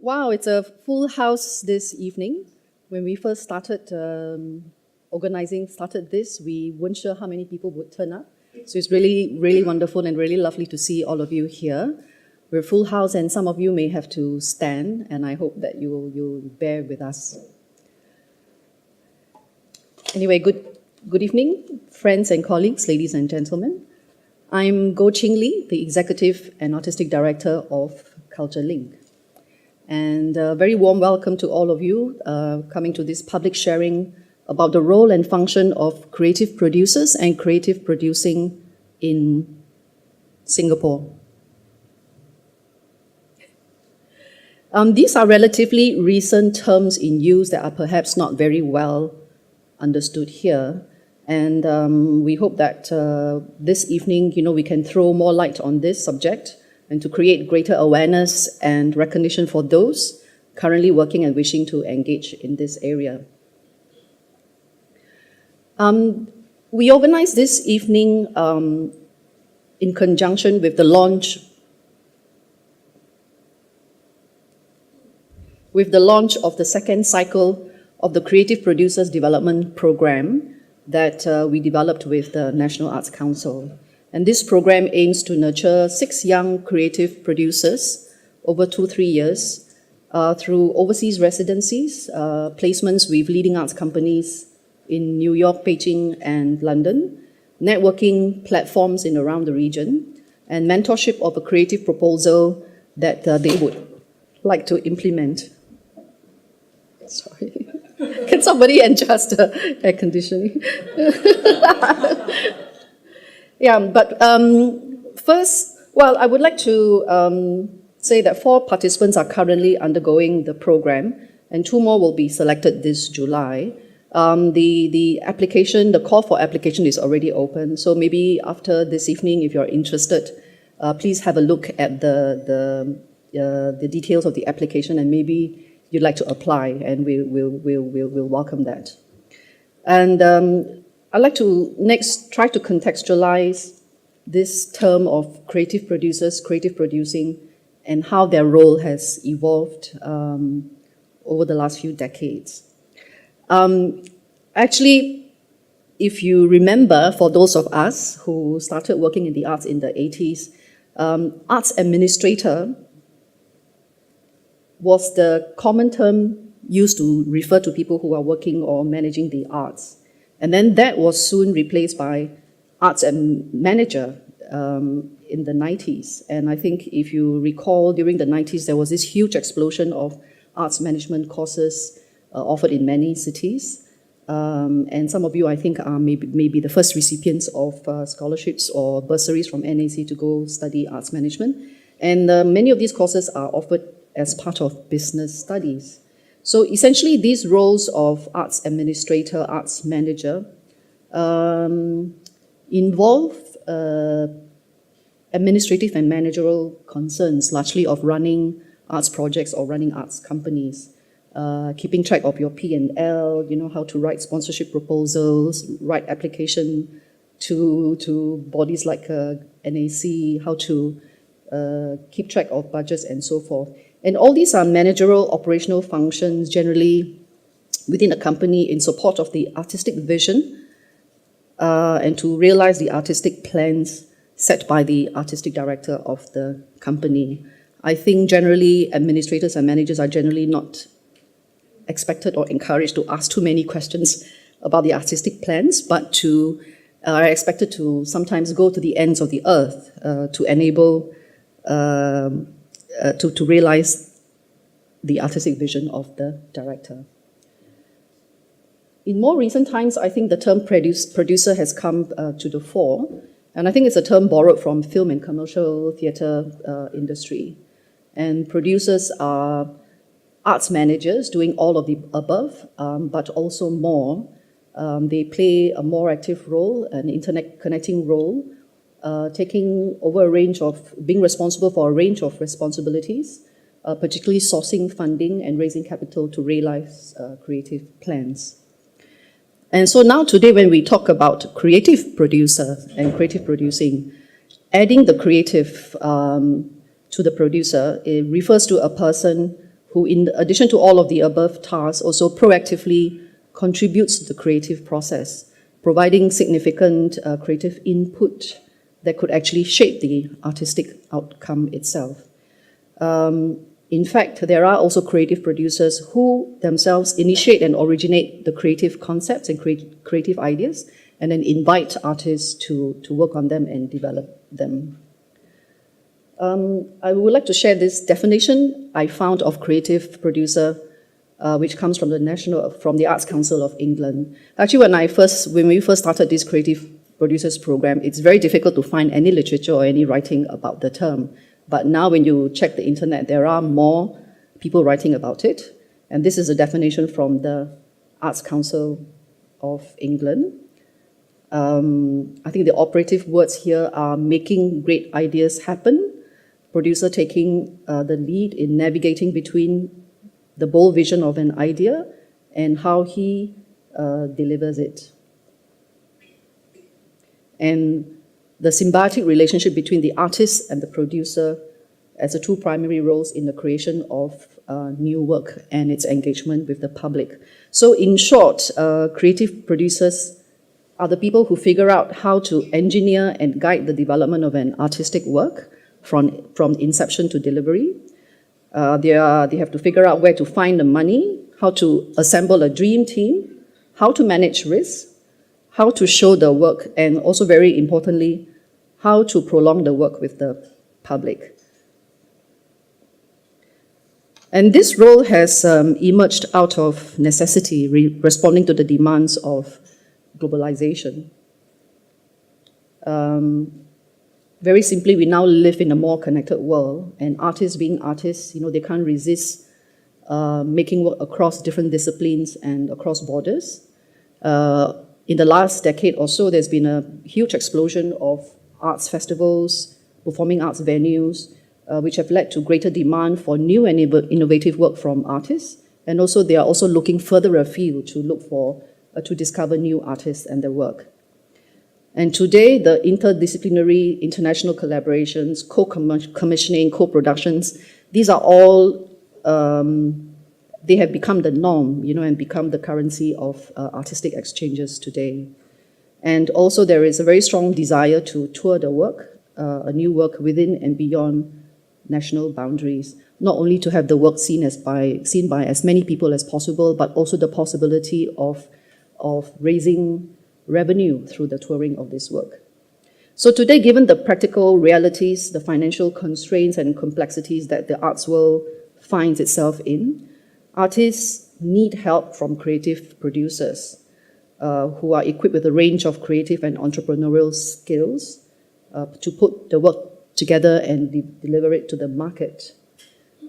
Wow, it's a full house this evening. When we first started started this, we weren't sure how many people would turn up. So it's really, really wonderful and really lovely to see all of you here. We're a full house, and some of you may have to stand, and I hope that you'll bear with us. Anyway, good evening, friends and colleagues, ladies and gentlemen. I'm Goh Ching Lee, the Executive and Artistic Director of Culture Link. And a very warm welcome to all of you coming to this public sharing about the role and function of creative producers and creative producing in Singapore. These are relatively recent terms in use that are perhaps not very well understood here. And we hope that this evening, we can throw more light on this subject and to create greater awareness and recognition for those currently working and wishing to engage in this area. We organized this evening in conjunction with the launch of the second cycle of the Creative Producers Development Program that we developed with the National Arts Council. And this program aims to nurture 6 young creative producers over 2-3 years through overseas residencies, placements with leading arts companies in New York, Beijing, and London, networking platforms in around the region, and mentorship of a creative proposal that they would like to implement. Sorry. Can somebody adjust the air conditioning? Yeah, but first, I would like to say that 4 participants are currently undergoing the program, and 2 more will be selected this July. The call for application is already open, so maybe after this evening, if you're interested, please have a look at the details of the application, and maybe you'd like to apply, and we'll welcome that. And I'd like to next try to contextualize this term of creative producers, creative producing, and how their role has evolved over the last few decades. Actually, if you remember, for those of us who started working in the arts in the 80s, arts administrator was the common term used to refer to people who are working or managing the arts. And then that was soon replaced by arts and manager in the 90s. And I think if you recall, during the 90s, there was this huge explosion of arts management courses offered in many cities. And some of you, I think, are maybe the first recipients of scholarships or bursaries from NAC to go study arts management. And many of these courses are offered as part of business studies. So essentially, these roles of arts administrator, arts manager, involve administrative and managerial concerns, largely of running arts projects or running arts companies, keeping track of your P&L, how to write sponsorship proposals, write application to bodies like NAC, how to keep track of budgets and so forth. And all these are managerial operational functions generally within a company in support of the artistic vision and to realize the artistic plans set by the artistic director of the company. I think generally administrators and managers are generally not expected or encouraged to ask too many questions about the artistic plans, but are expected to sometimes go to the ends of the earth to enable to realize the artistic vision of the director. In more recent times, I think the term producer has come to the fore, and I think it's a term borrowed from film and commercial theatre industry. And producers are arts managers doing all of the above, but also more. They play a more active role, an internet connecting role, taking over being responsible for a range of responsibilities, particularly sourcing funding and raising capital to realize creative plans. And so now today when we talk about creative producer and creative producing, adding the creative to the producer, it refers to a person who, in addition to all of the above tasks, also proactively contributes to the creative process, providing significant creative input that could actually shape the artistic outcome itself. In fact, there are also creative producers who themselves initiate and originate the creative concepts and creative ideas, and then invite artists to work on them and develop them. I would like to share this definition I found of creative producer, which comes from the Arts Council of England. Actually, when we first started this creative producers program, it's very difficult to find any literature or any writing about the term. But now when you check the internet, there are more people writing about it. And this is a definition from the Arts Council of England. I think the operative words here are making great ideas happen, producer taking the lead in navigating between the bold vision of an idea and how he delivers it. And the symbiotic relationship between the artist and the producer as the two primary roles in the creation of new work and its engagement with the public. So in short, creative producers are the people who figure out how to engineer and guide the development of an artistic work from inception to delivery. They have to figure out where to find the money, how to assemble a dream team, how to manage risks, how to show the work, and also very importantly, how to prolong the work with the public. And this role has emerged out of necessity, responding to the demands of globalization. Very simply, we now live in a more connected world, and artists being artists, they can't resist making work across different disciplines and across borders. In the last decade or so, there's been a huge explosion of arts festivals, performing arts venues, which have led to greater demand for new and innovative work from artists. And also, they are also looking further afield to discover new artists and their work. And today, the interdisciplinary international collaborations, co-commissioning, co-productions, these are all, they have become the norm, and become the currency of artistic exchanges today. And also, there is a very strong desire to tour the work, a new work within and beyond national boundaries, not only to have the work seen by as many people as possible, but also the possibility of raising revenue through the touring of this work. So today, given the practical realities, the financial constraints and complexities that the arts world finds itself in, artists need help from creative producers who are equipped with a range of creative and entrepreneurial skills to put the work together and deliver it to the market.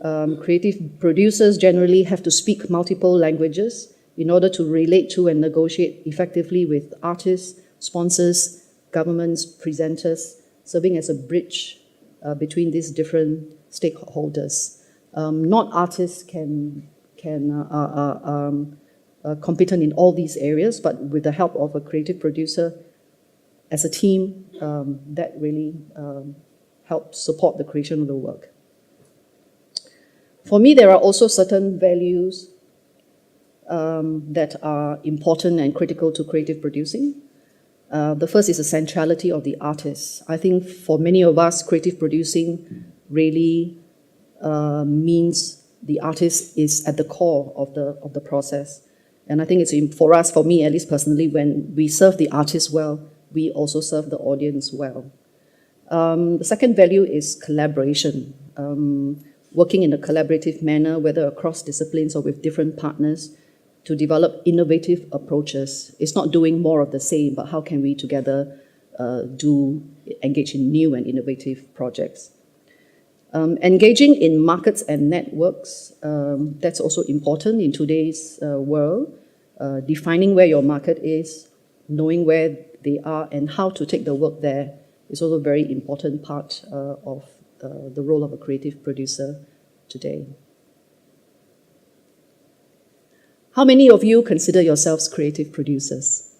Creative producers generally have to speak multiple languages in order to relate to and negotiate effectively with artists, sponsors, governments, presenters, serving as a bridge between these different stakeholders. Not artists can competent in all these areas, but with the help of a creative producer as a team, that really helps support the creation of the work. For me, there are also certain values that are important and critical to creative producing. The first is the centrality of the artist. I think for many of us, creative producing really means the artist is at the core of the process. And I think it's for us, for me at least personally, when we serve the artist well, we also serve the audience well. The second value is collaboration. Working in a collaborative manner, whether across disciplines or with different partners, to develop innovative approaches. It's not doing more of the same, but how can we together engage in new and innovative projects. Engaging in markets and networks, that's also important in today's world. Defining where your market is, knowing where they are and how to take the work there is also a very important part of the role of a creative producer today. How many of you consider yourselves creative producers?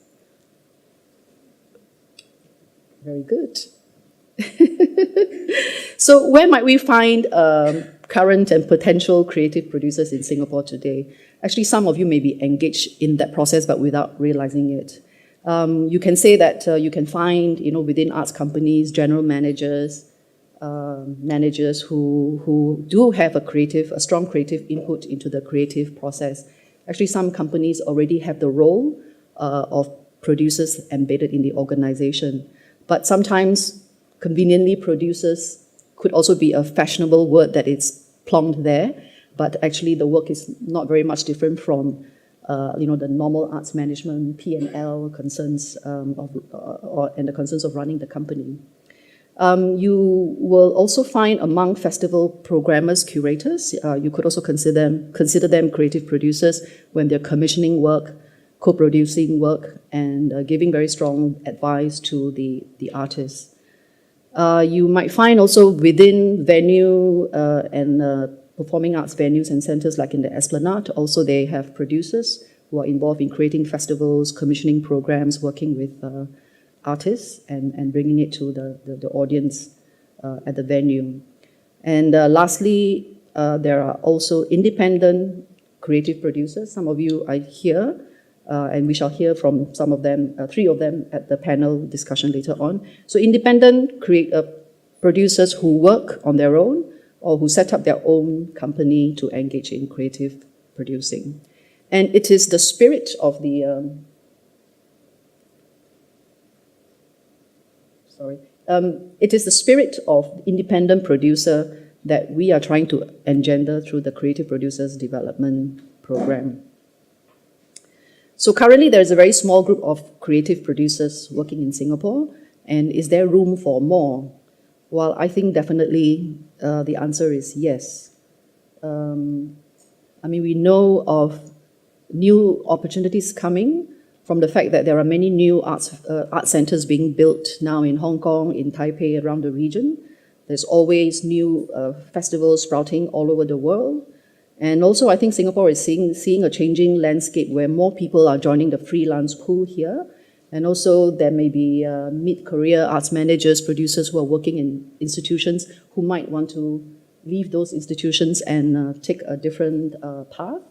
Very good. So where might we find current and potential creative producers in Singapore today. Actually, some of you may be engaged in that process, but without realizing it. You can say that you can find, within arts companies, general managers, managers who do have a strong creative input into the creative process. Actually, some companies already have the role of producers embedded in the organization. But sometimes, conveniently, producers could also be a fashionable word that is plonked there, but actually the work is not very much different from the normal arts management, P&L concerns and the concerns of running the company. You will also find among festival programmers, curators, you could also consider them creative producers when they're commissioning work, co-producing work, and giving very strong advice to the artists. You might find also within venue and performing arts venues and centers like in the Esplanade, also they have producers who are involved in creating festivals, commissioning programs, working with artists and bringing it to the audience at the venue. And lastly, there are also independent creative producers. Some of you are here, and we shall hear from some of them, 3 of them at the panel discussion later on. So independent producers who work on their own or who set up their own company to engage in creative producing. And it is the spirit of the it is the spirit of independent producer that we are trying to engender through the Creative Producers Development Program. So currently there is a very small group of creative producers working in Singapore, and is there room for more? Well, I think definitely the answer is yes. We know of new opportunities coming from the fact that there are many new art centers being built now in Hong Kong, in Taipei, around the region. There's always new festivals sprouting all over the world. And also, I think Singapore is seeing a changing landscape where more people are joining the freelance pool here. And also, there may be mid-career arts managers, producers who are working in institutions who might want to leave those institutions and take a different path.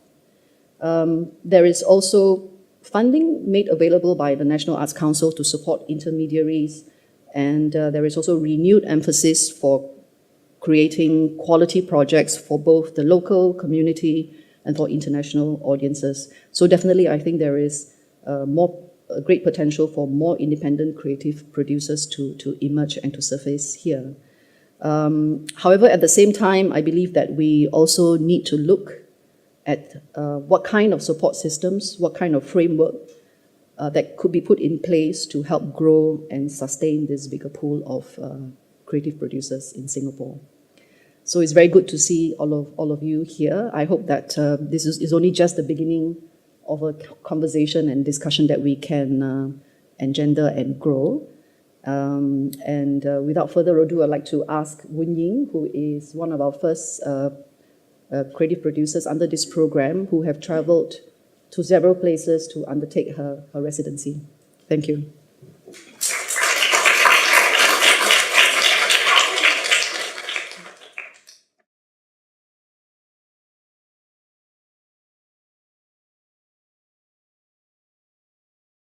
There is also funding made available by the National Arts Council to support intermediaries, and there is also renewed emphasis for creating quality projects for both the local community and for international audiences. So definitely, I think there is a great potential for more independent creative producers to emerge and to surface here. However, at the same time, I believe that we also need to look at what kind of support systems, what kind of framework that could be put in place to help grow and sustain this bigger pool of creative producers in Singapore. So it's very good to see all of you here. I hope that this is only just the beginning of a conversation and discussion that we can engender and grow. Without further ado, I'd like to ask Woon Ying, who is one of our first creative producers under this program, who have traveled to several places to undertake her residency. Thank you.